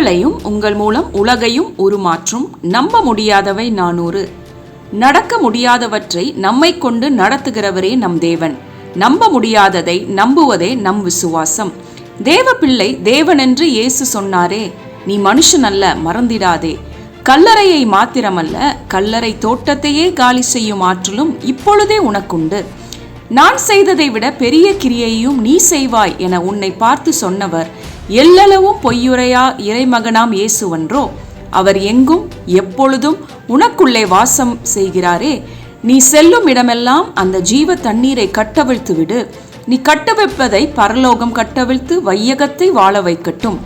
உங்களையும் உங்கள் மூலம் உலகையும் உருமாற்றும் நம்ப முடியாதவை 400. நடக்க முடியாதவற்றை நம்மை கொண்டு நடத்துகிறவரே நம் தேவன். நம்ப முடியாததை நம்புவதே நம் விசுவாசம். தேவ பிள்ளை தேவனென்று இயேசு சொன்னாரே, நீ மனுஷன் அல்ல, மறந்திடாதே. கல்லறையை மாத்திரமல்ல, கல்லறை தோட்டத்தையே காலி செய்யும் ஆற்றலும் இப்பொழுதே உனக்குண்டு. நான் செய்ததை விட பெரிய கிரியையும் நீ செய்வாய் என உன்னை பார்த்து சொன்னவர் எல்லளவும் பொய்யுரையா இறைமகனாம் இயேசுவன்றோ. அவர் எங்கும் எப்பொழுதும் உனக்குள்ளே வாசம் செய்கிறாரே. நீ செல்லும் இடமெல்லாம் அந்த ஜீவ தண்ணீரை கட்டவிழ்த்து விடு. நீ கட்டவிழ்ப்பதை பரலோகம் கட்டவிழ்த்து வையகத்தை வாழ வைக்கட்டும்.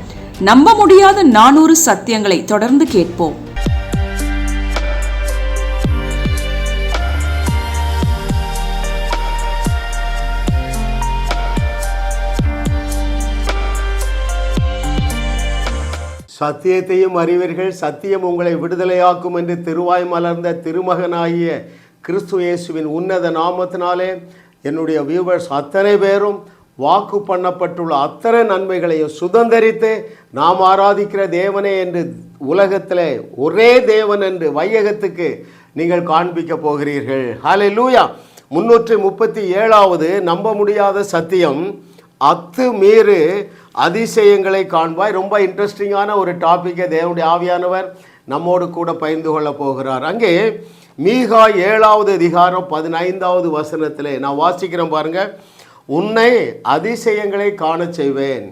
நம்ப முடியாத 400 சத்தியங்களை தொடர்ந்து கேட்போம். சத்தியத்தையும் அறிவீர்கள், சத்தியம் உங்களை விடுதலையாக்கும் என்று திருவாய் மலர்ந்த திருமகனாகிய கிறிஸ்து இயேசுவின் உன்னத நாமத்தினாலே என்னுடைய வியூவர்ஸ் அத்தனை பேரும் வாக்கு பண்ணப்பட்டுள்ள அத்தனை நன்மைகளையும் சுதந்தரித்து நாம் ஆராதிக்கிற தேவனே என்று உலகத்திலே ஒரே தேவன் என்று வையகத்துக்கு நீங்கள் காண்பிக்க போகிறீர்கள். ஹல்லேலூயா. 337வது நம்ப முடியாத சத்தியம், அத்துமீறு அதிசயங்களை காண்பாய். ரொம்ப இன்ட்ரெஸ்டிங்கான ஒரு டாப்பிக்கை தேவனுடைய ஆவியானவர் நம்மோடு கூட பகிர்ந்து கொள்ள போகிறார். அங்கே மீகா 7வது அதிகாரம் 15வது வசனத்திலே நான் வாசிக்கிறேன் பாருங்க. உன்னை அதிசயங்களை காண செய்வேன்.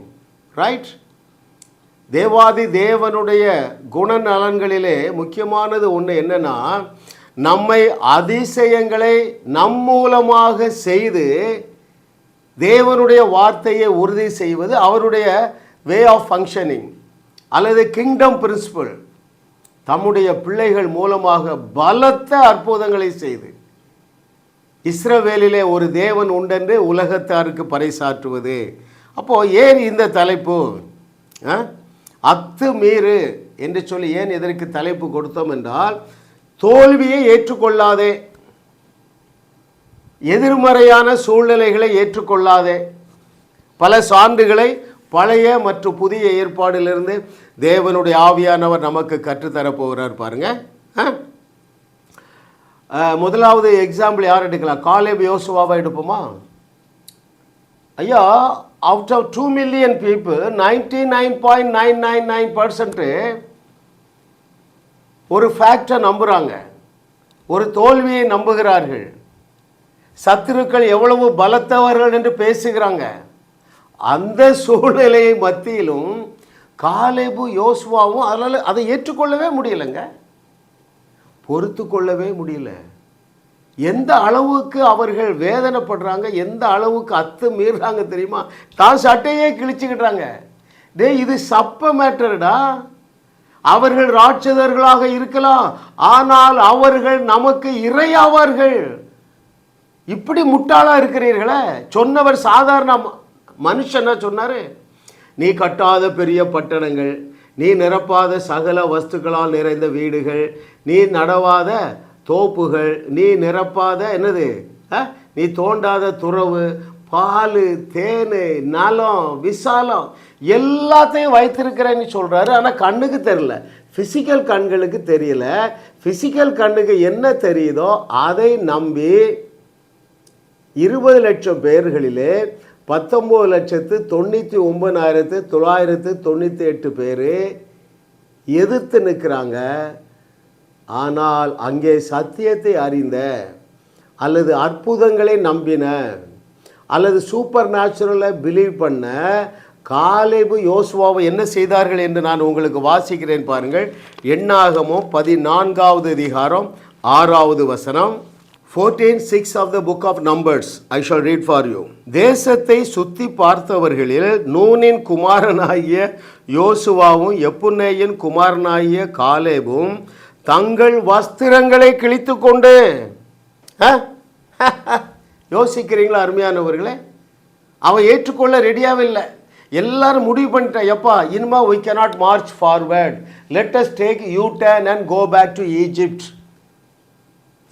ரைட். தேவாதி தேவனுடைய குணநலன்களிலே முக்கியமானது ஒன்று என்னன்னா, நம்மை அதிசயங்களை நம் மூலமாக செய்து தேவனுடைய வார்த்தையை உறுதி செய்வது அவருடைய வே ஆஃப் ஃபங்க்ஷனிங் அல்லது கிங்டம் பிரின்சிபல். தம்முடைய பிள்ளைகள் மூலமாக பலத்த அற்புதங்களை செய்து இஸ்ரவேலிலே ஒரு தேவன் உண்டென்று உலகத்தாருக்கு பறைசாற்றுவது. அப்போது ஏன் இந்த தலைப்பு அத்துமீறு என்று சொல்லி ஏன் இதற்கு தலைப்பு கொடுத்தோம் என்றால், தோல்வியை ஏற்றுக்கொள்ளாதே, எதிர்மறையான சூழ்நிலைகளை ஏற்றுக்கொள்ளாதே. பல சான்றுகளை பழைய மற்றும் புதிய ஏற்பாடிலிருந்து தேவனுடைய ஆவியானவர் நமக்கு கற்றுத்தரப்போகிறார் பாருங்க. முதலாவது எக்ஸாம்பிள் யார் எடுக்கலாம்? காலேப் யோசுவாவை எடுப்போமா? ஐயா, அவுட் ஆஃப் 2 மில்லியன் பீப்புள் 99.999% ஒரு ஃபேக்டை நம்புகிறாங்க, ஒரு தோல்வியை நம்புகிறார்கள். சத்துருக்கள் எவ்வளவு பலத்தவர்கள் என்று பேசுகிறாங்க. அந்த சூழ்நிலையை மத்தியிலும் காலேபு யோசுவாவும் அதனால் அதை ஏற்றுக்கொள்ளவே முடியலைங்க, பொறுத்து கொள்ளவே முடியல. எந்த அளவுக்கு அவர்கள் வேதனைப்படுறாங்க, எந்த அளவுக்கு அத்துமீறாங்க தெரியுமா? தான் சட்டையே கிழிச்சுக்கிட்டாங்க. இது சப்ப மேட்டர்டா. அவர்கள் ராட்சதர்களாக இருக்கலாம், ஆனால் அவர்கள் நமக்கு இறையாவார்கள். இப்படி முட்டாளா இருக்கிறீர்களே. சொன்னவர் சாதாரண மனுஷனா சொன்னாரு? நீ கட்டாத பெரிய பட்டணங்கள், நீ நிரப்பாத சகல வஸ்துக்களால் நிறைந்த வீடுகள், நீ நடவாத தோப்புகள், நீ நிரப்பாத என்னது, நீ தோண்டாத துறவு, பால், தேன், நலம், விசாலம் எல்லாத்தையும் வைத்திருக்கிறேன்னு சொல்கிறாரு. ஆனால் கண்ணுக்கு தெரியல, ஃபிசிக்கல் கண்களுக்கு தெரியல. ஃபிசிக்கல் கண்ணுக்கு என்ன தெரியுதோ அதை நம்பி 20 லட்சம் பேர்களிலே 19,99,998 பேர் எதிர்த்து நிற்கிறாங்க. ஆனால் அங்கே சத்தியத்தை அறிந்த அல்லது அற்புதங்களை நம்பின அல்லது சூப்பர் நேச்சுரலை பிலீவ் பண்ண காலேபு யோசுவாவை என்ன செய்தார்கள் என்று நான் உங்களுக்கு வாசிக்கிறேன் பாருங்கள். எண்ணாகமம் 14வது அதிகாரம் 6வது வசனம். 14:6 of the book of Numbers I shall read for you. தேசத்தை சுத்தி பார்த்தவர்களில் நூனின் குமாரனாகிய யோசுவாவும் எப்புன்னேயின் குமாரனாகிய காலேபும் தங்கள் வஸ்திரங்களை கிழித்து கொண்டு, யோசிக்கிறீங்களா அருமையானவர்களே? அவன் ஏற்றுக்கொள்ள ரெடியாகவே இல்லை. எல்லாரும் முடிவு பண்ணிட்டேன், எப்பா இனிமா we cannot march forward, let us take U-turn and go back to Egypt.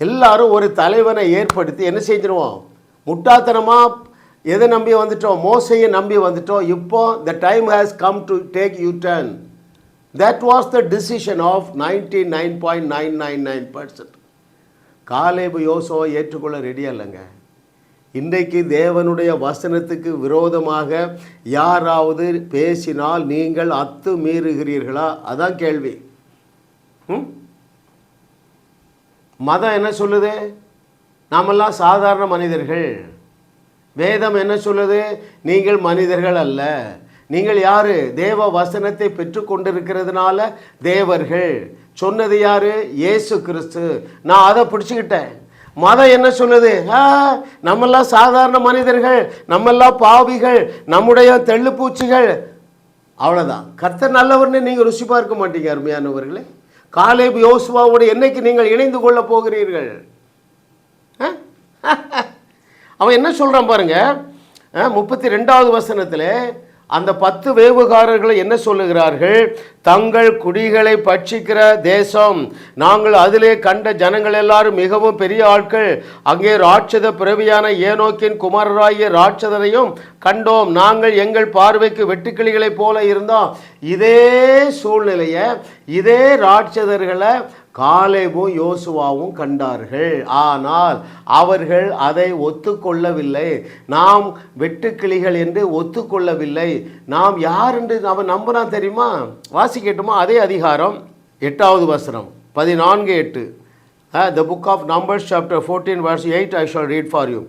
எல்லாரும் ஒரு தலைவனை ஏற்படுத்தி என்ன செஞ்சிருவோம்? முட்டாத்தனமாக எதை நம்பி வந்துட்டோம்? மோசையை நம்பி வந்துட்டோம். இப்போ the time has come to take U-turn. That was the decision of 99.999%. காலேபு யோசுவாவை ஏற்றுக்கொள்ள ரெடியாக இல்லைங்க. இன்றைக்கு தேவனுடைய வசனத்துக்கு விரோதமாக யாராவது பேசினால் நீங்கள் அத்துமீறுகிறீர்களா? அதான் கேள்வி. மதம் என்ன சொல்லுது? நாமெல்லாம் சாதாரண மனிதர்கள். வேதம் என்ன சொல்லுது? நீங்கள் மனிதர்கள் அல்ல. நீங்கள் யாரு? தேவ வசனத்தை பெற்றுக்கொண்டிருக்கிறதுனால தேவர்கள். சொன்னது யாரு? இயேசு கிறிஸ்து. நான் அதை பிடிச்சிக்கிட்டேன். மதம் என்ன சொல்லுது? நம்மெல்லாம் சாதாரண மனிதர்கள், நம்மெல்லாம் பாவிகள், நம்முடைய தெள்ளுப்பூச்சிகள். அவ்வளோதான். கர்த்தர் நல்லவர்னு நீங்கள் ருசி பார்க்க மாட்டீங்க அருமையானவர்களே. காலேபு யோசுவாவோடு என்னைக்கு நீங்கள் இணைந்து கொள்ள போகிறீர்கள்? அவன் என்ன சொல்கிறான் பாருங்க, 32வது வசனத்தில் அந்த 10 வேவுகாரர்களை என்ன சொல்லுகிறார்கள்? தங்கள் குடிகளை பட்சிக்கிற தேசம், நாங்கள் அதிலே கண்ட ஜனங்கள் எல்லாரும் மிகவும் பெரிய ஆட்கள். அங்கே ராட்சத பிறவியான ஏனோக்கின் குமாரராகிய ராட்சதரையும் கண்டோம். நாங்கள் எங்கள் பார்வைக்கு வெட்டுக்கிளிகளைப் போல இருந்தோம். இதே சூழ்நிலையை, இதே ராட்சதர்களை காலேபும் யோசுவாவும் கண்டார்கள். ஆனால் அவர்கள் அதை ஒத்துக்கொள்ளவில்லை. நாம் வெட்டுக்கிளிகள் என்று ஒத்துக்கொள்ளவில்லை. நாம் யார் என்று அவன் நம்பினான் தெரியுமா? வாசிக்கட்டுமா? அதே அதிகாரம் 8வது வசனம் 14:8. The book of Numbers chapter 14 verse 8 I shall read for you.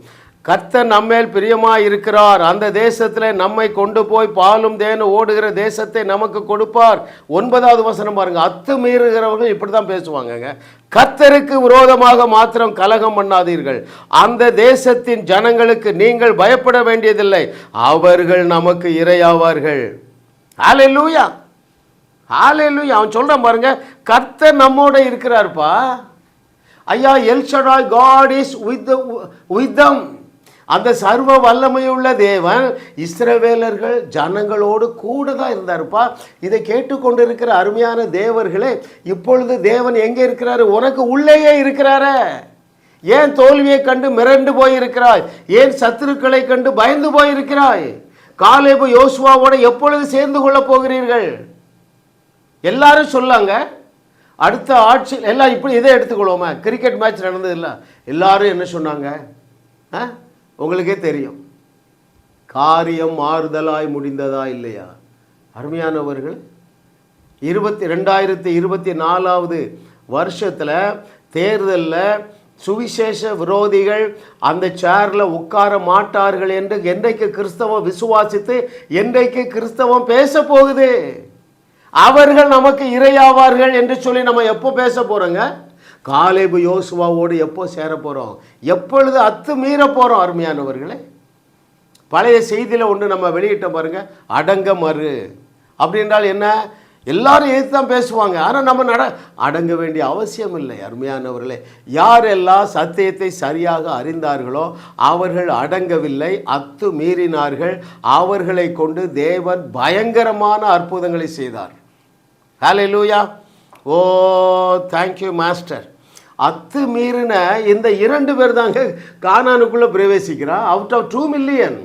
கர்த்தர் நம்மேல் பிரியமாக இருக்கிறார். அந்த தேசத்தில் நம்மை கொண்டு போய் பாலும் தேனும் ஓடுகிற தேசத்தை நமக்கு கொடுப்பார். 9வது வசனம் பாருங்க. அத்துமீறுகிறவர்கள் இப்படி தான் பேசுவாங்க. கர்த்தருக்கு விரோதமாக மாத்திரம் கலகம் பண்ணாதீர்கள். அந்த தேசத்தின் ஜனங்களுக்கு நீங்கள் பயப்பட வேண்டியதில்லை. அவர்கள் நமக்கு இரையாவார்கள். ஹல்லேலூயா, ஹல்லேலூயா. அவன் சொல்றான் பாருங்க, கர்த்தர் நம்மோட இருக்கிறார்ப்பா. ஐயா, El Shaddai God is with them. அந்த சர்வ வல்லமையுள்ள தேவன் இஸ்ரவேலர்கள் ஜனங்களோடு கூட தான் இருந்தாருப்பா. இதை கேட்டுக்கொண்டிருக்கிற அருமையான தேவர்களே, இப்பொழுது தேவன் எங்கே இருக்கிறாரு? உனக்கு உள்ளேயே இருக்கிறாரே. ஏன் தோல்வியை கண்டு மிரண்டு போயிருக்கிறாய்? ஏன் சத்துருக்களை கண்டு பயந்து போயிருக்கிறாய்? காலேபு யோசுவாவோட எப்பொழுது சேர்ந்து கொள்ள போகிறீர்கள்? எல்லாரும் சொல்லாங்க. அடுத்த ஆட்சி எல்லாம் இப்படி இதை எடுத்துக்கொள்வோமா? கிரிக்கெட் மேட்ச் நடந்தது இல்லை, எல்லாரும் என்ன சொன்னாங்க? உங்களுக்கே தெரியும். காரியம் மாறுதலாய் முடிந்ததா இல்லையா? அருமையானவர்கள், 2024வது வருஷத்தில் தேர்தலில் சுவிசேஷ விரோதிகள் அந்த சேரில் உட்கார மாட்டார்கள் என்று என்றைக்கு கிறிஸ்தவம் விசுவாசித்து என்றைக்கு கிறிஸ்தவம் பேச போகுது? அவர்கள் நமக்கு இரையாவார்கள் என்று சொல்லி நம்ம எப்போ பேச போகிறோங்க? காலேபு யோசுவாவோடு எப்போ சேர போகிறோம்? எப்பொழுது அத்துமீற போகிறோம்? அருமையானவர்களே, பழைய செய்தியில் ஒன்று நம்ம வெளியிட்ட பாருங்க, அடங்க மறு. அப்படின்றால் என்ன? எல்லாரும் எதிர்த்து தான் பேசுவாங்க. ஆனால் நம்ம அடங்க வேண்டிய அவசியம் இல்லை. அருமையானவர்களே, யாரெல்லாம் சத்தியத்தை சரியாக அறிந்தார்களோ அவர்கள் அடங்கவில்லை, அத்துமீறினார்கள். அவர்களை கொண்டு தேவன் பயங்கரமான அற்புதங்களை செய்தார். ஹல்லேலூயா. ஓ தேங்க்யூ மாஸ்டர். அத்துமீறின இந்த 2 பேர் தாங்க கானானுக்குள்ளே பிரவேசிக்கிறா. Out of 2 million.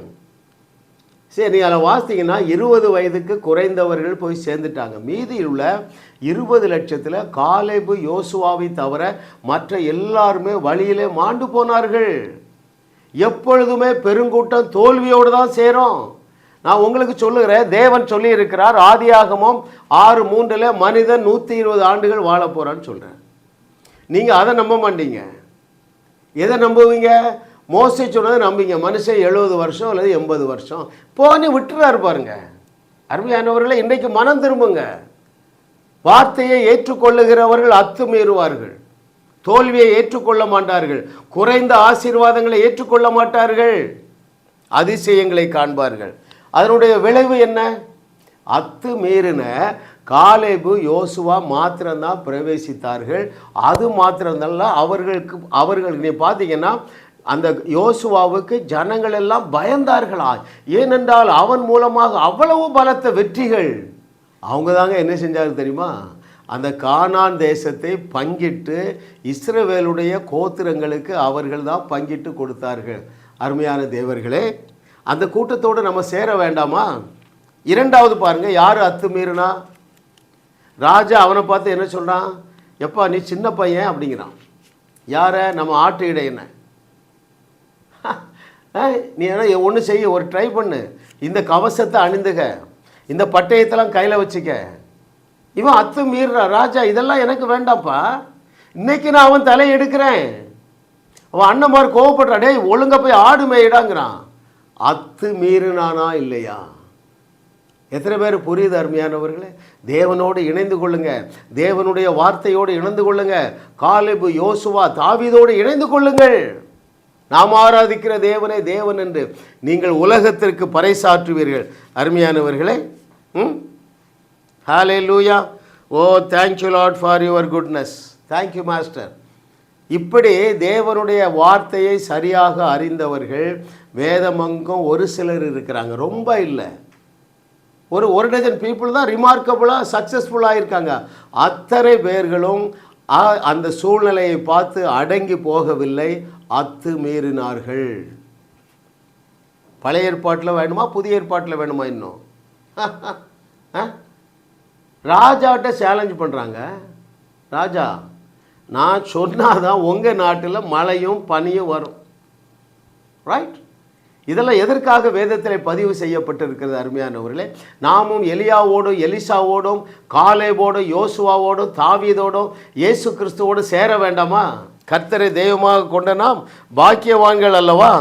சரி, நீ அதில் வாசித்தீங்கன்னா 20 வயதுக்கு குறைந்தவர்கள் போய் சேர்ந்துட்டாங்க. மீதியில் உள்ள 20 லட்சத்தில் காலேபு யோசுவாவை தவிர மற்ற எல்லாருமே வழியிலே மாண்டு போனார்கள். எப்பொழுதுமே பெருங்கூட்டம் தோல்வியோடு தான் சேரும். நான் உங்களுக்கு சொல்லுகிறேன், தேவன் சொல்லி இருக்கிறார் ஆதியாகமம் 6:3 மனிதன் 120 ஆண்டுகள் வாழ போகிறான்னு சொல்கிறேன். நீங்கள் அதை நம்ப மாட்டீங்க. எதை நம்புவீங்க? மோசே சொன்னதை நம்பிங்க. மனுஷன் 70 வருஷம் அல்லது 80 வருஷம் போனி விட்டுறாரு பாருங்க. அருமையானவர்களை, இன்றைக்கு மனம் திரும்புங்க. வார்த்தையை ஏற்றுக்கொள்ளுகிறவர்கள் அத்துமீறுவார்கள். தோல்வியை ஏற்றுக்கொள்ள மாட்டார்கள். குறைந்த ஆசீர்வாதங்களை ஏற்றுக்கொள்ள மாட்டார்கள். அதிசயங்களை காண்பார்கள். அதனுடைய விளைவு என்ன? அத்துமீறின காலேபு யோசுவா மாத்திரம்தான் பிரவேசித்தார்கள். அது மாத்திரம்தான் அவர்களுக்கு நீ பார்த்தீங்கன்னா அந்த யோசுவாவுக்கு ஜனங்கள் எல்லாம் பயந்தார்களா? ஏனென்றால் அவன் மூலமாக அவ்வளவு பலத்த வெற்றிகள். அவங்க தாங்க என்ன செஞ்சாங்க தெரியுமா? அந்த கானான் தேசத்தை பங்கிட்டு இஸ்ரவேலுடைய கோத்திரங்களுக்கு அவர்கள் தான் பங்கிட்டு கொடுத்தார்கள். அருமையான தேவர்களே, அந்த கூட்டத்தோடு நம்ம சேர வேண்டாமா? 2வது பாருங்க, யார் அத்துமீறினா? ராஜா அவனை பார்த்து என்ன சொல்கிறான், எப்பா நீ சின்ன பையன் அப்படிங்கிறான். யாரை? நம்ம ஆட்டு இடையனை. நீ என்ன ஒன்று செய்ய, ஒரு ட்ரை பண்ணு, இந்த கவசத்தை அணிந்துக, இந்த பட்டயத்தெல்லாம் கையில் வச்சுக்க. இவன் அத்து மீறுறா. ராஜா இதெல்லாம் எனக்கு வேண்டாம்ப்பா, இன்னைக்கு நான் அவன் தலையை எடுக்கிறேன். அவன் அண்ணன்மார் கோவப்படுறா, டேய் ஒழுங்கா போய் ஆடு மேயிடாங்கிறான். அத்து மீறினானா இல்லையா? எத்தனை பேர் புரியுது அருமையானவர்களே? தேவனோடு இணைந்து கொள்ளுங்க, தேவனுடைய வார்த்தையோடு இணைந்து கொள்ளுங்க. காலேபு, யோசுவா, தாவீதோடு இணைந்து கொள்ளுங்கள். நாம் ஆராதிக்கிற தேவனே தேவன் என்று நீங்கள் உலகத்திற்கு பறைசாற்றுவீர்கள். அருமையானவர்களே, ஹல்லேலூயா. ஓ thank you Lord for your goodness. Thank you master. இப்படி தேவனுடைய வார்த்தையை சரியாக அறிந்தவர்கள் வேதமங்கும் ஒரு சிலர் இருக்கிறாங்க, ரொம்ப இல்லை. ஒரு டஜன் பீப்புள் தான் ரிமார்க்கபுளாக சக்ஸஸ்ஃபுல்லாக இருக்காங்க. அத்தனை பேர்களும் அந்த சூழ்நிலையை பார்த்து அடங்கி போகவில்லை, அத்து மீறினார்கள். பழைய ஏற்பாட்டில் வேணுமா, புதிய ஏற்பாட்டில் வேணுமா? இன்னும் ராஜாட்ட சேலஞ்ச் பண்ணுறாங்க. ராஜா, நான் சொன்னாதான் உங்கள் நாட்டில் மழையும் பனியும் வரும். ரைட்? இதெல்லாம் எதற்காக வேதத்தில் பதிவு செய்யப்பட்டிருக்கிறது அருமையானவர்களே? நாமும் எலியாவோடும் எலிசாவோடும் காலேபோடும் யோசுவாவோடும் தாவீதோடும் இயேசு கிறிஸ்துவோடு சேர வேண்டாமா? கர்த்தரை தெய்வமாக கொண்ட நாம் பாக்கியவான்கள் அல்லவா?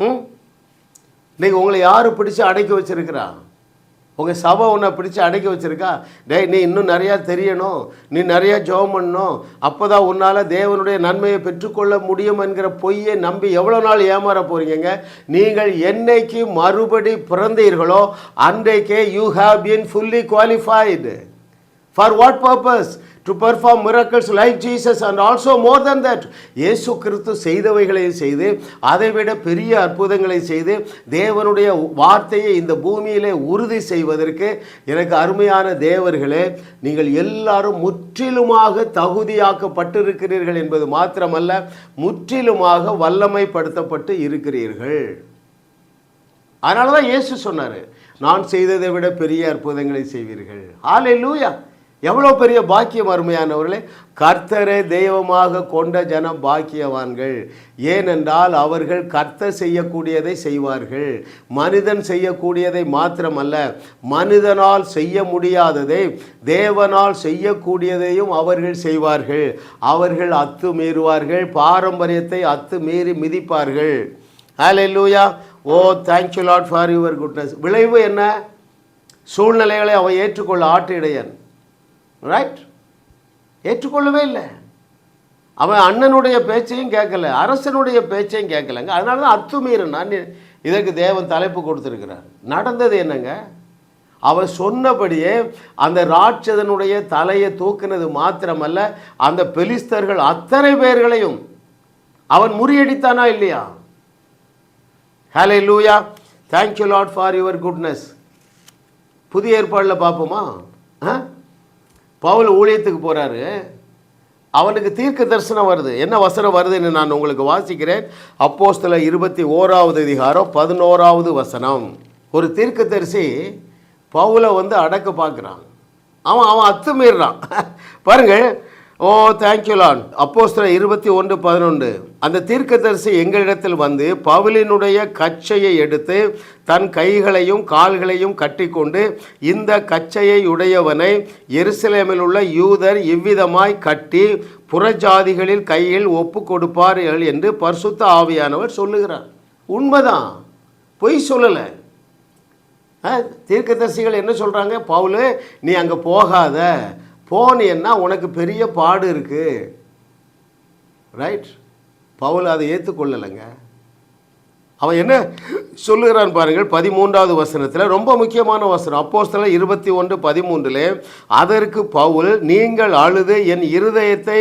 இன்னைக்கு உங்களை யார் பிடிச்சி அடக்கி வச்சிருக்கிறா? உங்கள் சபை உன்னை பிடிச்சி அடக்கி வச்சுருக்கா? டேய் நீ இன்னும் நிறையா தெரியணும், நீ நிறையா ஜெபம் பண்ணணும், அப்போ தான் உன்னால் தேவனுடைய நன்மையை பெற்றுக்கொள்ள முடியும் என்கிற பொய்யை நம்பி எவ்வளோ நாள் ஏமாற போகிறீங்க? நீங்கள் என்னைக்கு மறுபடி பிறந்தீர்களோ அன்றைக்கே you have been fully qualified. For what purpose? To perform miracles like Jesus and also more then that. இயேசு கிறிஸ்து செய்தவைகளை செய்து அதைவிட பெரிய அற்புதங்களை செய்து தேவனுடைய வார்த்தையை இந்த பூமியிலே உறுதி செய்வதற்கு எனக்கு அருமையான தேவர்களே, நீங்கள் எல்லாரும் முற்றிலுமாக தகுதியாக்கப்பட்டிருக்கிறீர்கள் என்பது மாத்திரமல்ல, முற்றிலுமாக வல்லமைப்படுத்தப்பட்டு இருக்கிறீர்கள். அதனால தான் இயேசு சொன்னார், நான் செய்ததை விட பெரிய அற்புதங்களை செய்வீர்கள். ஹல்லேலூயா. எவ்வளோ பெரிய பாக்கியம் அருமையானவர்களே! கர்த்தரை தெய்வமாக கொண்ட ஜனம் பாக்கியவான்கள். ஏனென்றால் அவர்கள் கர்த்தர் செய்யக்கூடியதை செய்வார்கள். மனிதன் செய்யக்கூடியதை மாத்திரமல்ல, மனிதனால் செய்ய முடியாததை தேவனால் செய்யக்கூடியதையும் அவர்கள் செய்வார்கள். அவர்கள் அத்து மீறுவார்கள், பாரம்பரியத்தை அத்து மீறி மிதிப்பார்கள். ஹல்லேலூயா. ஓ thank you Lord for your goodness. விளைவு என்ன? சூழ்நிலைகளை அவன் ஏற்றுக்கொள்ள ஆட்டு இடையன். ரைட்? ஏற்றுக்கொள்ளவே இல்லை. அவன் அண்ணனுடைய பேச்சையும் கேட்கல, அரசனுடைய பேச்சையும் கேட்கலங்க. அதனால தான் அத்துமீறினான். இதற்கு தேவன் தலைப்பு கொடுத்துருக்கிறார். நடந்தது என்னங்க? அவன் சொன்னபடியே அந்த ராட்சதனுடைய தலையை தூக்கினது மாத்திரமல்ல, அந்த பெலிஸ்தர்கள் அத்தனை பேர்களையும் அவன் முறியடித்தானா இல்லையா? Hallelujah. Thank you Lord for your goodness. புதிய ஏற்பாடில் பார்ப்போமா? பவுல் ஊழியத்துக்கு போகிறாரு, அவனுக்கு தீர்க்க தரிசனம் வருது. என்ன வசனம் வருதுன்னு நான் உங்களுக்கு வாசிக்கிறேன். அப்போஸ்தலர் 21வது அதிகாரம் 11வது வசனம். ஒரு தீர்க்க தரிசி பவுலை அடக்க பார்க்குறான். அவன் அத்துமீறான். பாருங்கள். ஓ தேங்க்யூ லார்ட். அப்போஸ்தலர் 21:11. அந்த தீர்க்கதரிசி எங்களிடத்தில் வந்து பவுலினுடைய கச்சையை எடுத்து தன் கைகளையும் கால்களையும் கட்டிக்கொண்டு, இந்த கச்சையை உடையவனை எருசலேமில் உள்ள யூதர் இவ்விதமாய் கட்டி புறஜாதிகளில் கையில் ஒப்பு கொடுப்பார்கள் என்று பரிசுத்த ஆவியானவர் சொல்லுகிறார். உண்மைதான், பொய் சொல்லலை. தீர்க்கதரிசிகள் என்ன சொல்கிறாங்க? பவுல் நீ அங்கே போகாத, போனேன்னா உனக்கு பெரிய பாடு இருக்குது. ரைட்? பவுல் அதை ஏற்றுக்கொள்ளலைங்க. அவன் என்ன சொல்லுகிறான் பாருங்கள். 13வது வசனத்தில் ரொம்ப முக்கியமான வசனம். அப்போஸ்தலர் 21:13. அதற்கு பவுல், நீங்கள் அழுது என் இருதயத்தை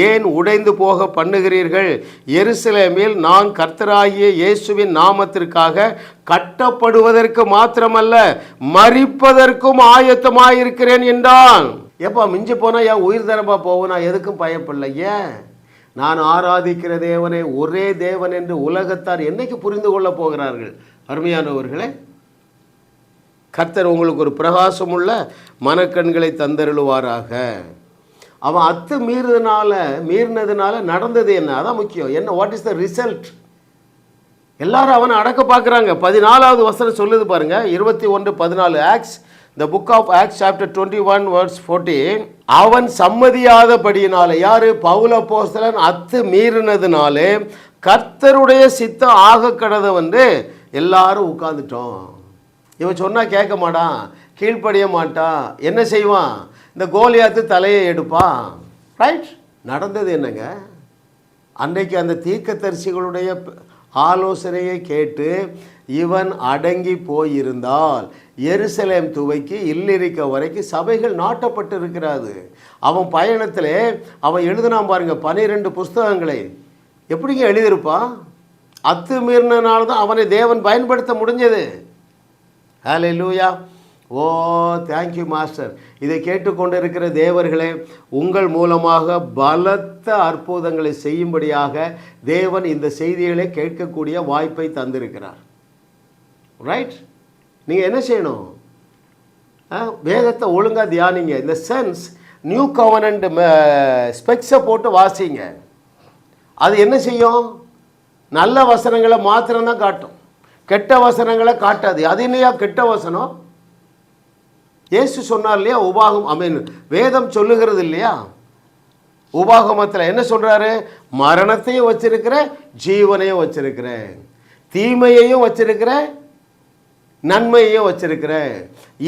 ஏன் உடைந்து போக பண்ணுகிறீர்கள்? எருசலேமில் நான் கர்த்தராகிய இயேசுவின் நாமத்திற்காக கட்டப்படுவதற்கு மாத்திரமல்ல, மரிப்பதற்கும் ஆயத்தமாயிருக்கிறேன் என்றான். எப்பா மிஞ்சி போனால் என் உயிர் தரப்பா போவோம், நான் எதுக்கும் பயப்படல. ஏன்? நான் ஆராதிக்கிற தேவனே ஒரே தேவன் என்று உலகத்தார் என்னைக்கு புரிந்து கொள்ள போகிறார்கள்? அருமையானவர்களே, கர்த்தர் உங்களுக்கு ஒரு பிரகாசமுள்ள மனக்கண்களை தந்தருளுவாராக. அவன் மீறினதுனால நடந்தது என்ன, அதான் முக்கியம். என்ன, வாட் இஸ் த ரிசல்ட்? எல்லாரும் அவனை அடக்க பார்க்குறாங்க. 14வது வசனம் சொல்லுது பாருங்க, 21:14. Acts, the book of Acts chapter 21 verse 14. அவன் சம்மதியாதபடியினால, யாரு? பவுல் அப்போஸ்தலன் மீறினதுனாலே கர்த்தருடைய சித்தம் ஆக கடத வந்து எல்லாரும் உட்கார்ந்துட்டோம். இவன் சொன்னா கேட்க மாட்டான், கீழ்ப்படிய மாட்டான். என்ன செய்வான்? இந்த கோலியாத்து தலையை எடுப்பான். ரைட்? நடந்தது என்னங்க? அன்றைக்கு அந்த தீர்க்கதரிசிகளுடைய ஆலோசனையை கேட்டு இவன் அடங்கி போயிருந்தால் எருசலேம் துவைக்கு இல்லிரிக்க வரைக்கும் சபைகள் நாட்டப்பட்டு இருக்கிறாது. அவன் பயணத்தில் அவன் எழுதினான் பாருங்க 12 புஸ்தகங்களை. எப்படிங்க எழுதியிருப்பான்? மீறினால தான் அவனை தேவன் பயன்படுத்த முடிஞ்சது. ஹல்லேலூயா. ஓ தேங்க்யூ மாஸ்டர். இதை கேட்டுக்கொண்டு இருக்கிற தேவர்களே, உங்கள் மூலமாக பலத்த அற்புதங்களை செய்யும்படியாக தேவன் இந்த செய்திகளை கேட்கக்கூடிய வாய்ப்பை தந்திருக்கிறார். ரைட்? நீங்கள் என்ன செய்யணும்? வேதத்தை ஒழுங்காக தியானிங்க. இந்த சென்ஸ் நியூ கவர்னன்ட் ஸ்பெக்ஸை போட்டு வாசிங்க. அது என்ன செய்யும்? நல்ல வசனங்களை மாத்திரம்தான் காட்டும், கெட்ட வசனங்களை காட்டாது. அது இல்லையா கெட்ட வசனம்? இயேசு சொன்னார் இல்லையா, வேதம் சொல்லுகிறது இல்லையா, உபாகமத்தில் என்ன சொல்றாரு? மரணத்தையும் வச்சிருக்கிற, ஜீவனையும் வச்சிருக்கிற, தீமையையும் வச்சிருக்கிற, நன்மையையும் வச்சிருக்கிற,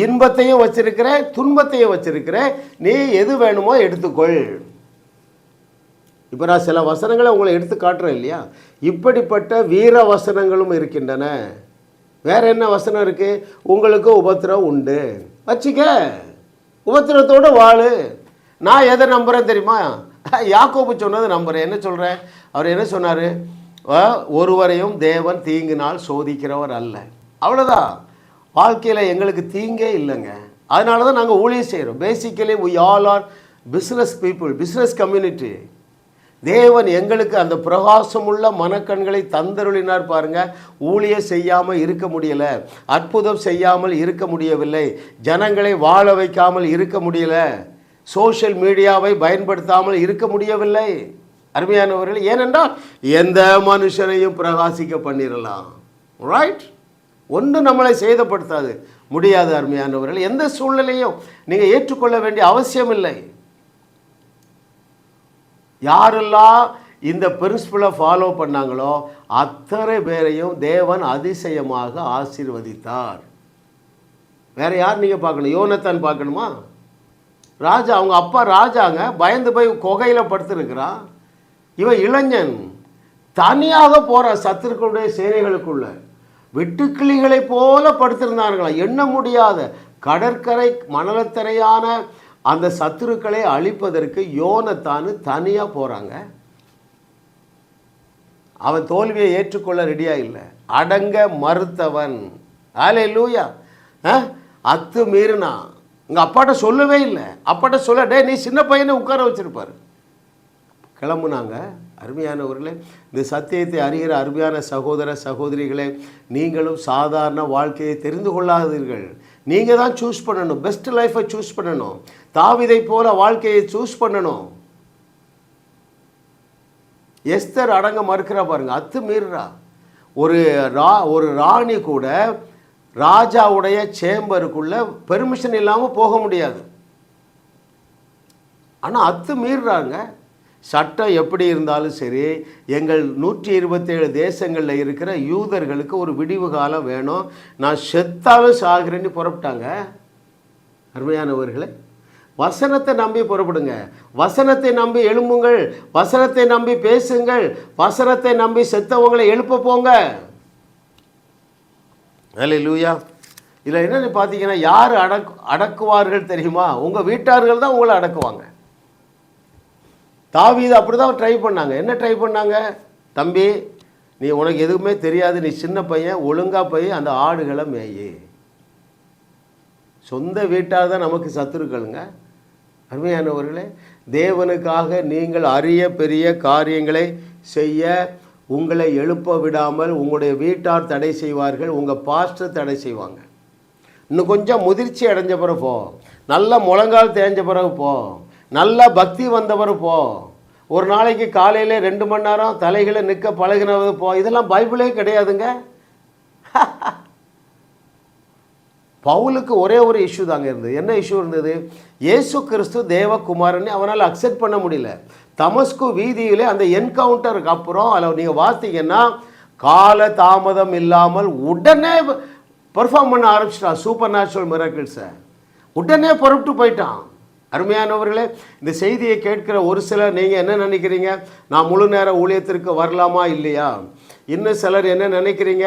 இன்பத்தையும் வச்சிருக்கிற, துன்பத்தையும் வச்சிருக்கிற. நீ எது வேணுமோ எடுத்துக்கொள். இப்போ நான் சில வசனங்களை உங்களை எடுத்து காட்டுறேன் இல்லையா? இப்படிப்பட்ட வீர வசனங்களும் இருக்கின்றன. வேற என்ன வசனம் இருக்கு? உங்களுக்கு உபத்திரம் உண்டு, வச்சுக்க, உபத்திரத்தோடு வாழு. நான் எதை நம்புகிறேன் தெரியுமா? யாக்கோபு சொன்னது நம்புகிறேன். என்ன சொல்கிறேன்? அவர் என்ன சொன்னார்? ஒருவரையும் தேவன் தீங்கினால் சோதிக்கிறவர் அல்ல. அவ்வளோதான். வாழ்க்கையில் எங்களுக்கு தீங்கே இல்லைங்க. அதனால தான் நாங்கள் ஊழியம் செய்கிறோம். Basically we all are business people, business community. தேவன் எங்களுக்கு அந்த பிரகாசமுள்ள மனக்கண்களை தந்தருளினார் பாருங்க. ஊழியம் செய்யாமல் இருக்க முடியலை, அற்புதம் செய்யாமல் இருக்க முடியவில்லை, ஜனங்களை வாழ வைக்காமல் இருக்க முடியலை, சோஷியல் மீடியாவை பயன்படுத்தாமல் இருக்க முடியவில்லை. அருமையானவர்கள், ஏனென்றால் எந்த மனுஷனையும் பிரகாசிக்க பண்ணிடலாம். ரைட்? ஒன்று நம்மளை சேதப்படுத்தாது, முடியாது. அருமையானவர்கள், எந்த சூழ்நிலையும் நீங்கள் ஏற்றுக்கொள்ள வேண்டிய அவசியம் இல்லை. யாரெல்லாம் இந்த பிரின்சிபலை ஃபாலோ பண்ணாங்களோ அத்தனை பேரையும் தேவன் அதிசயமாக ஆசீர்வதித்தார். வேற யார் நீங்கள் பார்க்கணும்? யோனத்தான் பார்க்கணுமா? ராஜா, அவங்க அப்பா ராஜாங்க, பயந்து போய் குகையில் படுத்துருக்கிறான். இவன் இளைஞன், தனியாக போகிறான் சத்துருக்களுடைய சேனைகளுக்குள்ள. வெட்டுக்கிளிகளை போல படுத்திருந்தார்களாம். எண்ண முடியாத கடற்கரை மணலத்தரையான அந்த சத்துருக்களை அழிப்பதற்கு யோனத்தானு தனியாக போகிறாங்க. அவன் தோல்வியை ஏற்றுக்கொள்ள ரெடியாக இல்லை, அடங்க மறுத்தவன். ஹல்லேலூயா. மீறினா உங்கள் அப்பாட்ட சொல்லவே இல்லை. அப்பாட்ட சொல்ல, டே நீ சின்ன பையனை உட்கார வச்சுருப்பார். கிளம்புனாங்க. அருமையானவர்களே, இந்த சத்தியத்தை அறிகிற அருமையான சகோதர சகோதரிகளே, நீங்களும் சாதாரண வாழ்க்கையை தெரிந்து கொள்ளாதீர்கள். நீங்கள் தான் சூஸ் பண்ணணும், பெஸ்ட் லைஃப்பை சூஸ் பண்ணணும், தாவீதை போல வாழ்க்கையை சூஸ் பண்ணணும். எஸ்தர் அடங்க மறுக்கிறா பாருங்க, மீறா. ஒரு ராணி கூட ராஜாவுடைய சேம்பருக்குள்ள பெர்மிஷன் இல்லாமல் போக முடியாது. ஆனால் மீறாங்க. சட்டம் எப்படி இருந்தாலும் சரி, எங்கள் 127 தேசங்களில் இருக்கிற யூதர்களுக்கு ஒரு விடிவு காலம் வேணும், நான் செத்தாலும் சாகிறேன்னு புறப்பட்டாங்க. அருமையானவர்களே, வசனத்தை நம்பி புறப்படுங்க, வசனத்தை நம்பி எழும்புங்கள், வசனத்தை நம்பி பேசுங்கள், வசனத்தை நம்பி செத்தவங்களை எழுப்ப போங்க. ஹல்லேலூயா. இதில் என்னென்னு பார்த்தீங்கன்னா, யார் அடக்குவார்கள் தெரியுமா? உங்கள் வீட்டார்கள் தான் உங்களை அடக்குவாங்க. தாவீது அப்படி தான் ட்ரை பண்ணாங்க. என்ன ட்ரை பண்ணாங்க? தம்பி, நீ உனக்கு எதுவுமே தெரியாது, நீ சின்ன பையன், ஒழுங்காக போய் அந்த ஆடுகளை மேயு. சொந்த வீட்டாக தான் நமக்கு சத்துருக்களுங்க. அருமையானவர்களே, தேவனுக்காக நீங்கள் அரிய பெரிய காரியங்களை செய்ய உங்களை எழுப்ப விடாமல் உங்களுடைய வீட்டார் தடை செய்வார்கள், உங்கள் பாஸ்டர் தடை செய்வாங்க. இன்னும் கொஞ்சம் முதிர்ச்சி அடைஞ்ச பிறகு போ, நல்ல முழங்கால் தேஞ்ச பிறகு போ, நல்ல பக்தி வந்த பிறகு போ, ஒரு நாளைக்கு காலையில் 2 மணி நேரம் தலைகளை நிற்க பழகினது போ. இதெல்லாம் பைபிளே கிடையாதுங்க. பவுலுக்கு ஒரே ஒரு இஷ்யூ தாங்க இருந்தது. என்ன இஷ்யூ இருந்தது? இயேசு கிறிஸ்து தேவகுமாரன் அவனால் அக்செப்ட் பண்ண முடியல. தமஸ்கு வீதியிலே அந்த என்கவுண்டருக்கு அப்புறம் அதில் நீங்கள் பார்த்தீங்கன்னா கால தாமதம் இல்லாமல் உடனே பெர்ஃபார்ம் பண்ண ஆரம்பிச்சிட்டான். சூப்பர் நேச்சுரல் மிராக்கிள்ஸை உடனே புறப்பட்டு போயிட்டான். அருமையானவர்களே, இந்த செய்தியை கேட்கிற ஒரு சிலர் நீங்கள் என்ன நினைக்கிறீங்க? நான் முழு நேர ஊழியத்திற்கு வரலாமா இல்லையா? இன்னும் சிலர் என்ன நினைக்கிறீங்க?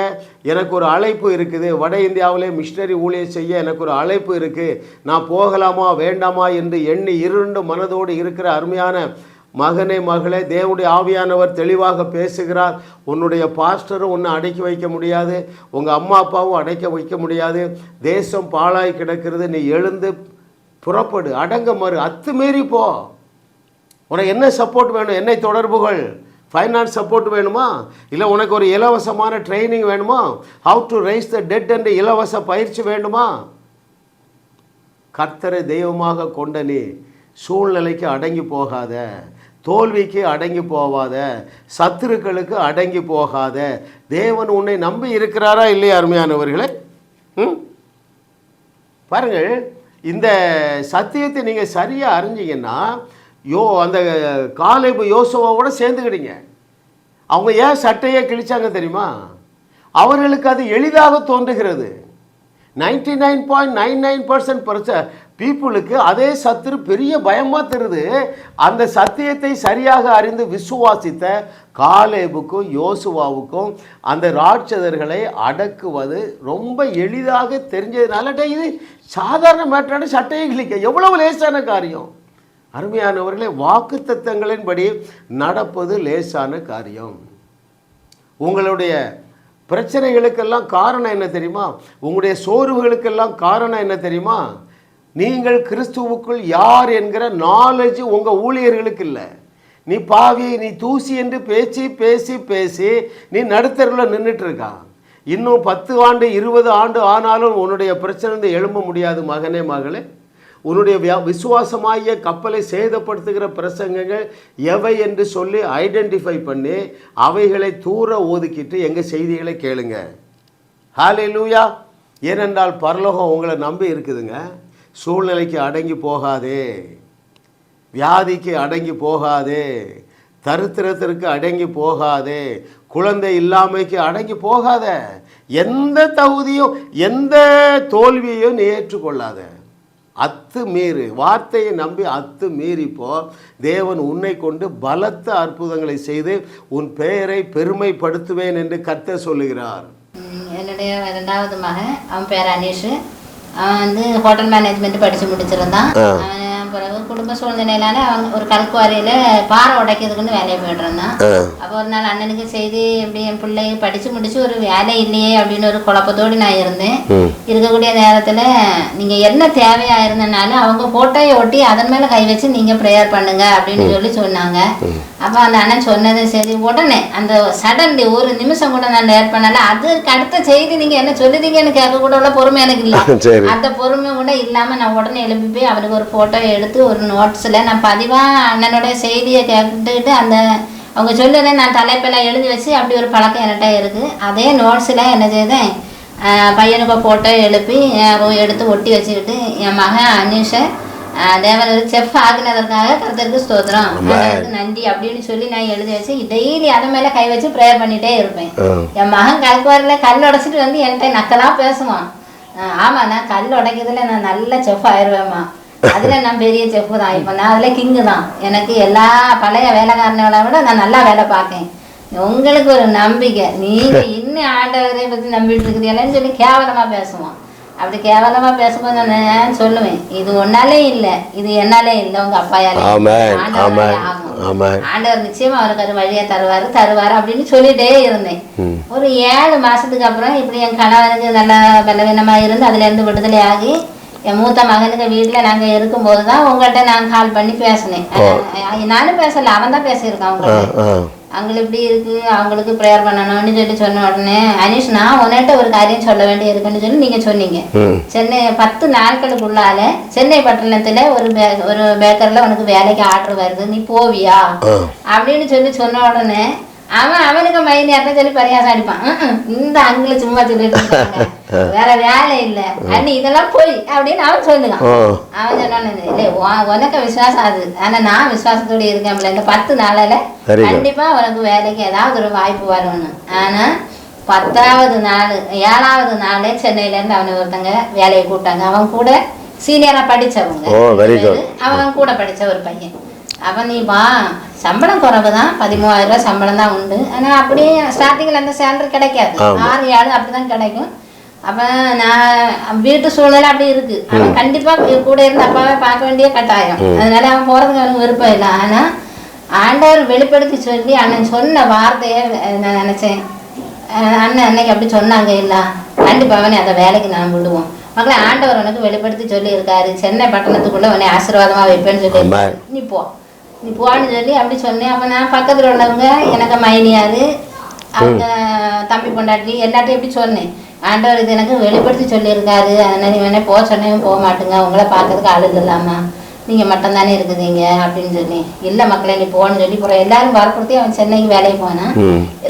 எனக்கு ஒரு அழைப்பு இருக்குது, வட இந்தியாவிலே மிஷினரி ஊழியம் செய்ய எனக்கு ஒரு அழைப்பு இருக்குது, நான் போகலாமா வேண்டாமா என்று எண்ணி இருண்டு மனதோடு இருக்கிற அருமையான மகனே மகளே, தேவனுடைய ஆவியானவர் தெளிவாக பேசுகிறார். உன்னுடைய பாஸ்டரும் உன்னை அடக்கி வைக்க முடியாது, உங்கள் அம்மா அப்பாவும் அடக்க வைக்க முடியாது. தேசம் பாழாய் கிடக்கிறது. நீ எழுந்து புறப்படு, அடங்க மறு, அத்துமீறி போ. உனக்கு என்ன சப்போர்ட் வேணும்? என்னை தொடர்புகள். ஃபைனான்ஸ் சப்போர்ட் வேணுமா? இல்லை உனக்கு ஒரு இலவசமான ட்ரைனிங் வேணுமா? How to raise the dead என்று இலவச பயிற்சி வேண்டுமா? கர்த்தரை தெய்வமாக கொண்ட நீ சூழ்நிலைக்கு அடங்கி போகாத, தோல்விக்கு அடங்கி போகாத, சத்துருக்களுக்கு அடங்கி போகாத. தேவன் உன்னை நம்பி இருக்கிறாரா இல்லையா? அருமையானவர்களே, பாருங்கள், இந்த சத்தியத்தை நீங்கள் சரியாக அறிஞ்சிங்கன்னா அந்த காலேபு யோசுவாவோட சேர்ந்துக்கிட்டீங்க. அவங்க ஏன் சட்டையை கிழிச்சாங்க தெரியுமா? அவர்களுக்கு அது எளிதாக தோன்றுகிறது. 99.99% பீப்புளுக்கு அதே சத்துரு பெரிய பயமாக தருது. அந்த சத்தியத்தை சரியாக அறிந்து விசுவாசித்த காலேபுக்கும் யோசுவாவுக்கும் அந்த ராட்சதர்களை அடக்குவது ரொம்ப எளிதாக தெரிஞ்சதுனால இது சாதாரண மேட்டரான சட்டையை கிழிக்க எவ்வளவு லேசான காரியம். அருமையானவர்களே, வாக்குத்தத்தங்களின்படி நடப்பது லேசான காரியம். உங்களுடைய பிரச்சனைகளுக்கெல்லாம் காரணம் என்ன தெரியுமா? உங்களுடைய சோர்வுகளுக்கெல்லாம் காரணம் என்ன தெரியுமா? நீங்கள் கிறிஸ்துவுக்குள் யார் என்கிற நாலேஜ் உங்கள் ஊழியர்களுக்கு இல்லை. நீ பாவி, நீ தூசி என்று பேசி பேசி பேசி நீ நடுத்தருவில் நின்றுட்டு இருக்கான். இன்னும் 10 ஆண்டு 20 ஆண்டு ஆனாலும் உன்னுடைய பிரச்சனை எழும்ப முடியாது. மகனே மகளே, உன்னுடைய விசுவாசமாகிய கப்பலை சேதப்படுத்துகிற பிரசங்கங்கள் எவை என்று சொல்லி ஐடென்டிஃபை பண்ணி அவைகளை தூர ஒதுக்கிட்டு எங்கள் செய்திகளை கேளுங்க. ஹல்லேலூயா. ஏனென்றால் பரலோகம் உங்களை நம்பி இருக்குதுங்க. சூழ்நிலைக்கு அடங்கி போகாதே, வியாதிக்கு அடங்கி போகாதே, தரித்திரத்திற்கு அடங்கி போகாதே, குழந்தை இல்லாமைக்கு அடங்கி போகாத, எந்த தகுதியும் எந்த தோல்வியையும் நீ ஏற்றுக்கொள்ளாத. அத்துமீறு, வார்த்தையை நம்பி அத்துமீறிப்போ தேவன் உன்னை கொண்டு பலத்த அற்புதங்களை செய்து உன் பெயரை பெருமைப்படுத்துவேன் என்று கர்த்தர் சொல்லுகிறார். என்னுடைய 2வது மகன், அவன் பேர் அனீஷ். அவன் ஹோட்டல் மேனேஜ்மெண்ட் படித்து முடிச்சிருந்தான். அவன் பிறகு குடும்ப சூழ்நிலையிலான அவன் ஒரு கல்குவாரியில் பாறை உடைக்கிறதுக்குன்னு வேலையை போய்ட்டு இருந்தான். அப்போ ஒரு நாள் அண்ணனுக்கு செய்தி, இப்படி என் பிள்ளை படித்து முடிச்சு ஒரு வேலை இல்லையே அப்படின்னு ஒரு குழப்பத்தோடு நான் இருந்தேன். இருக்கக்கூடிய நேரத்தில் நீங்கள் என்ன தேவையாக இருந்தனாலும் அவங்க ஃபோட்டோயை ஒட்டி அதன் மேலே கை வச்சு நீங்கள் ப்ரேயர் பண்ணுங்க அப்படின்னு சொல்லி சொன்னாங்க. அப்போ அந்த அண்ணன் சொன்னது சரி, உடனே அந்த சடன்லி ஒரு நிமிஷம் கூட நான் லேட் பண்ணல. அதுக்கு அடுத்த செய்தி நீங்கள் என்ன சொல்லுதீங்கன்னு கேட்க கூட உள்ள பொறுமை எனக்கு இல்லை. அந்த பொறுமை கூட இல்லாமல் நான் உடனே எழுப்பி போய் அவனுக்கு ஒரு ஃபோட்டோ எடுத்து ஒரு நோட்ஸில் நான் பதிவாக அண்ணனுடைய செய்தியை கேட்டுக்கிட்டு அந்த அவங்க சொல்லுறதை நான் தலைப்பெல்லாம் எழுதி வச்சு அப்படி ஒரு பழக்கம் என்கிட்ட இருக்குது. அதே நோட்ஸில் என்ன செய்தேன், பையனுக்கு ஃபோட்டோ எழுப்பி எடுத்து ஒட்டி வச்சுக்கிட்டு என் மகன் அனீஷை தேவன் ஒரு செஃப் ஆகினதற்காக கர்த்தருக்கு ஸ்தோத்திரம், நன்றி அப்படின்னு சொல்லி நான் எழுதி வச்சு டெய்லி அதை மேலே கை வச்சு ப்ரேயர் பண்ணிகிட்டே இருப்பேன். என் மகன் கல்குவாரில் கல் உடைச்சிட்டு என்கிட்ட நக்கலாக பேசுவான். ஆமாம், நான் கல் உடைக்கிறதுல நான் நல்ல செஃப் ஆயிடுவேம்மா, அதில் நான் பெரிய செஃப் தான், இப்போ நான் அதில் கிங்கு தான், எனக்கு எல்லா பழைய வேலைக்காரனை விட நான் நல்லா வேலை பார்க்கேன். உங்களுக்கு ஒரு நம்பிக்கை, நீங்கள் இன்னும் ஆண்டவரை பற்றி நம்பிட்டு இருக்கிறீங்களேன்னு சொல்லி கேவலமாக பேசுவான். அப்படி கேவலமாக பேசும்போது நான் சொல்லுவேன், இது ஒன்னாலே இல்லை, இது என்னாலே இல்லை, உங்கள் அப்பாயாலே ஆகும், ஆண்டவர் நிச்சயமாக அவருக்கு அது வழியை தருவார் அப்படின்னு சொல்லிட்டே இருந்தேன். ஒரு 7 மாதத்துக்கு அப்புறம் இப்படி என் கணவனுக்கு நல்லா பலவீனமாக இருந்து அதுலேருந்து விடுதலை ஆகி என் மூத்த மகனுக்கு வீட்டில் நாங்கள் இருக்கும்போது தான் உங்கள்கிட்ட நான் கால் பண்ணி பேசினேன். நானும் பேசலை, அவன் தான் பேசியிருக்கான். உங்கள்கிட்ட அவங்களுக்கு இப்படி இருக்கு, அவங்களுக்கு ப்ரேயர் பண்ணணும்னு சொல்லி சொன்ன உடனே அனீஷ் நான் உன்னிட்ட ஒரு காரியம் சொல்ல வேண்டி இருக்குன்னு சொல்லி நீங்க சொன்னீங்க. சென்னை 10 நாட்களுக்குள்ளால சென்னை பட்டணத்துல ஒரு பேக்கர்ல உனக்கு வேலைக்கு ஆர்டர் வருது, நீ போவியா அப்படின்னு சொல்லி சொன்ன உடனே அவனுக்கு மைண்ட் யார்ட்ட சொல்லி பரியாசம் அடிப்பான். இந்த அங்கில சும்மா சொல்லிட்டு இருக்காங்க, வேற வேலை இல்ல அண்ணி இதெல்லாம் போய் அப்படின்னு அவன் சொல்லுவான். அவன் சொன்னான், இல்ல உனக்கு விசுவாசம் அது, ஆனா நான் விசுவாசத்தோட இருக்கேன்ல, இந்த 10 நாளில கண்டிப்பா உனக்கு வேலைக்கு ஏதாவது ஒரு வாய்ப்பு வரும்னு. ஆனா 10வது நாள் 7வது நாளே சென்னையில இருந்து அவனை ஒருத்தங்க வேலையை கூப்பிட்டாங்க. அவன் கூட சீனியரா படிச்சவங்க, அவன் கூட படிச்ச ஒரு பையன். அப்ப நீ வா, சம்பளம் குறைவு தான், 13,000 ரூபாய் சம்பளம் தான் உண்டு. ஆனா அப்படியே ஸ்டார்டிங்ல அந்த சேலரி கிடைக்காது, 6-7 அப்படிதான் கிடைக்கும். அப்ப நான் வீட்டு சூழ்நிலை அப்படி இருக்கு, அவன் கண்டிப்பா கூட இருந்து அப்பாவை பார்க்க வேண்டிய கட்டாயம், அதனால அவன் போறதுக்கு அவனுக்கு விருப்பம் இல்லை. ஆனா ஆண்டவர் வெளிப்படுத்தி சொல்லி அண்ணன் சொன்ன வார்த்தைய நான் நினைச்சேன், அண்ணன் அன்னைக்கு அப்படி சொன்னாங்க இல்ல, கண்டிப்பா அவனை அந்த வேலைக்கு நான் விடுவோம். மக்களை ஆண்டவர் உனக்கு வெளிப்படுத்தி சொல்லி இருக்காரு, சென்னை பட்டணத்துக்குள்ள உன்னை ஆசீர்வாதமா வைப்பேன்னு சொல்லி நீ போன்னு சொல்லி அப்படி சொன்னேன். அப்ப நான் பக்கத்துல உள்ளவங்க எனக்கு மைனியாது அவங்க தம்பி பொண்டாட்டி எல்லாத்தையும் எப்படி சொன்னேன், ஆண்டவர் இது எனக்கு வெளிப்படுத்தி சொல்லியிருக்காரு, அதனால நீ வேணா போக சொன்னேன் போக மாட்டேங்க, உங்களை பார்க்கறதுக்கு ஆளு இல்லாமா, நீங்க மட்டும் தானே இருக்குதுங்க அப்படின்னு சொல்லி. இல்ல மக்களே நீ போன்னு சொல்லி அப்புறம் எல்லாரும் வற்புறுத்தி அவன் சென்னைக்கு வேலைக்கு போனான்.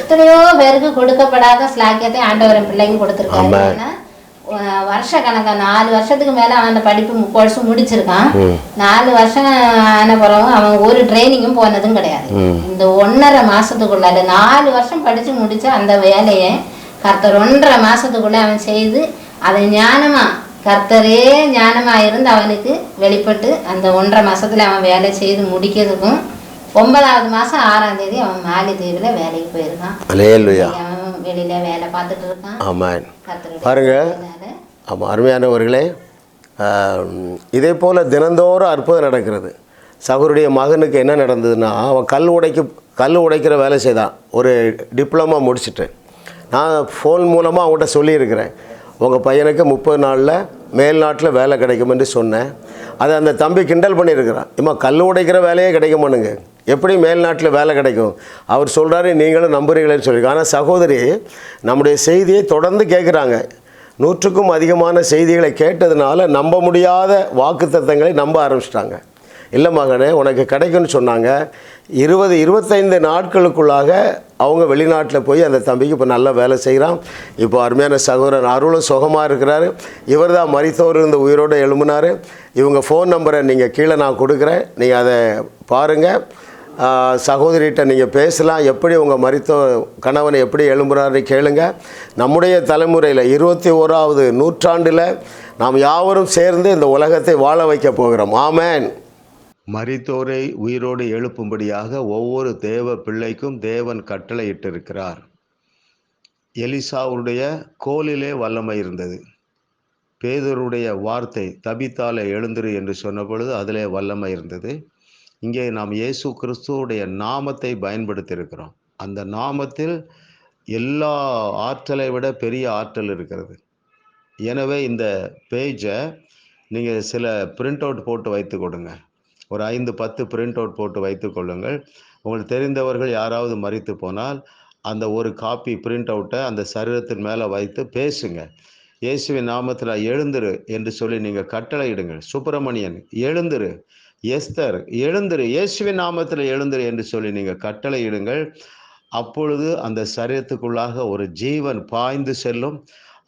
எத்தனையோ பேருக்கு கொடுக்கப்படாத ஸ்லாக்கியத்தை ஆண்டவர் என் பிள்ளைக்கு கொடுத்துருக்காரு. ஏன்னா வருஷ கணக்கா 4 வருஷத்துக்கு மேல அவன் அந்த படிப்பு 3 வருஷம் முடிச்சிருக்கான். 4 வருஷம் ஆன பிறகு அவன் ஒரு ட்ரைனிங்கும் போனதும் கிடையாது. இந்த 1.5 மாசத்துக்குள்ள 4 வருஷம் படிச்சு முடிச்ச அந்த வேலையை கர்த்தர் 1.5 மாசத்துக்குள்ள அவன் செய்து அதை ஞானமா, கர்த்தரே ஞானமா இருந்து அவனுக்கு வெளிப்பட்டு அந்த 1.5 மாசத்துல அவன் வேலை செய்து முடிக்கிறதுக்கும் 9வது மாசம் 6ஆம் தேதி அவன் மாலிதீவுல வேலைக்கு போயிருக்கான். அவன் வெளியில வேலை பார்த்துட்டு இருக்கான். பாருங்க, ஆமாம் அருமையானவர்களே, இதே போல் தினந்தோறும் அற்புதம் நடக்கிறது. சகோதரிய மகனுக்கு என்ன நடந்ததுன்னா, அவன் கல் உடைக்கிற வேலை செய்தான், ஒரு டிப்ளமா முடிச்சுட்டு. நான் ஃபோன் மூலமாக அவங்கள்ட்ட சொல்லியிருக்கிறேன், உங்கள் பையனுக்கு 30 நாளில் மேல்நாட்டில் வேலை கிடைக்குமென்று சொன்னேன். அதை அந்த தம்பி கிண்டல் பண்ணியிருக்கிறான், இம்மா கல் உடைக்கிற வேலையே கிடைக்குமானுங்க, எப்படி மேல்நாட்டில் வேலை கிடைக்கும்? அவர் சொல்கிறாரு, நீங்களும் நம்புறீங்களேன்னு சொல்லியிருக்காங்க. ஆனால் சகோதரி நம்முடைய செய்தியை தொடர்ந்து கேட்குறாங்க. 100க்கும் அதிகமான செய்திகளை கேட்டதுனால நம்ப முடியாத வாக்குத்தத்தங்களை நம்ப ஆரம்பிச்சிட்டாங்க. இல்லை மகனே உனக்கு கிடைக்கும்னு சொன்னாங்க. 20-25 நாட்களுக்குள்ளாக அவங்க வெளிநாட்டில் போய் அந்த தம்பிக்கு இப்போ நல்ல வேலை செய்கிறான். இப்போ அருமையான சகோதரன் அருளும் சுகமாக இருக்கிறாரு. இவர் தான் மரித்தோர் இருந்த உயிரோடு எழும்பினார். இவங்க ஃபோன் நம்பரை நீங்கள் கீழே நான் கொடுக்குறேன், நீங்கள் அதை பாருங்கள். சகோதரிகிட்ட நீங்கள் பேசலாம், எப்படி உங்கள் மரித்த கணவனை எப்படி எழும்புறாரு கேளுங்க. நம்முடைய தலைமுறையில் 21வது நூற்றாண்டில் நாம் யாவரும் சேர்ந்து இந்த உலகத்தை வாழ வைக்க போகிறோம். ஆமேன். மரித்தோரை உயிரோடு எழுப்பும்படியாக ஒவ்வொரு தேவ பிள்ளைக்கும் தேவன் கட்டளை இட்டிருக்கிறார். எலிசாவுடைய கோலிலே வல்லமை இருந்தது. பேதுருடைய வார்த்தை தபித்தாலே எழுந்திரு என்று சொன்ன பொழுது அதிலே வல்லமை இருந்தது. இங்கே நாம் இயேசு கிறிஸ்துவுடைய நாமத்தை பயன்படுத்தி இருக்கிறோம். அந்த நாமத்தில் எல்லா ஆற்றலை விட பெரிய ஆற்றல் இருக்கிறது. எனவே இந்த பேஜை நீங்கள் சில பிரிண்ட் அவுட் போட்டு வைத்து கொடுங்க. ஒரு 5-10 பிரிண்ட் அவுட் போட்டு வைத்து கொள்ளுங்கள். உங்களுக்கு தெரிந்தவர்கள் யாராவது மரித்து போனால் அந்த ஒரு காப்பி பிரிண்ட் அவுட்டை அந்த சரீரத்தின் மேலே வைத்து பேசுங்க. இயேசுவின் நாமத்தில் எழுந்திரு என்று சொல்லி நீங்கள் கட்டளையிடுங்கள். சுப்பிரமணியன் எழுந்திரு, எஸ்தர் எழுந்திரு, இயேசுவின் நாமத்தில் எழுந்திரு என்று சொல்லி நீங்கள் கட்டளையிடுங்கள். அப்பொழுது அந்த சரீரத்துக்குள்ளாக ஒரு ஜீவன் பாய்ந்து செல்லும்.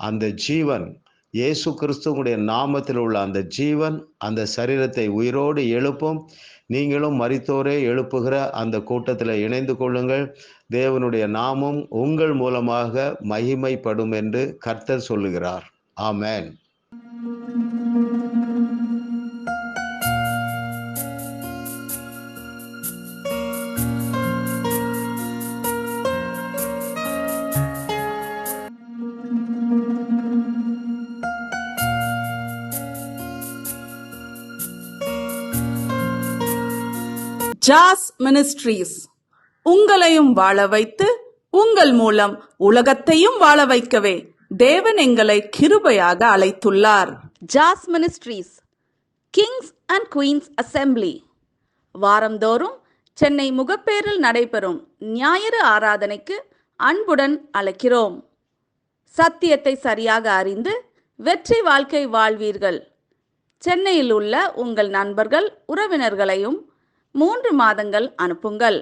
அந்த ஜீவன் இயேசு கிறிஸ்துவுடைய நாமத்தில் உள்ள அந்த ஜீவன் அந்த சரீரத்தை உயிரோடு எழுப்பும். நீங்களும் மரித்தோரே எழுப்புகிற அந்த கூட்டத்தில் இணைந்து கொள்ளுங்கள். தேவனுடைய நாமம் உங்கள் மூலமாக மகிமைப்படும் என்று கர்த்தர் சொல்லுகிறார். ஆமென். ஜாஸ் மினிஸ்ட்ரீஸ் உங்களையும் வாழ வைத்து உங்கள் மூலம் உலகத்தையும் வாழ வைக்கவே தேவன் எங்களை கிருபையாக அழைத்துள்ளார். Jaas ministries kings and queens assembly வாரந்தோறும் சென்னை முகப்பேரில் நடைபெறும் ஞாயிறு ஆராதனைக்கு அன்புடன் அழைக்கிறோம். சத்தியத்தை சரியாக அறிந்து வெற்றி வாழ்க்கை வாழ்வீர்கள். சென்னையில் உள்ள உங்கள் நண்பர்கள், உறவினர்களையும் 3 மாதங்கள் அனுப்புங்கள்.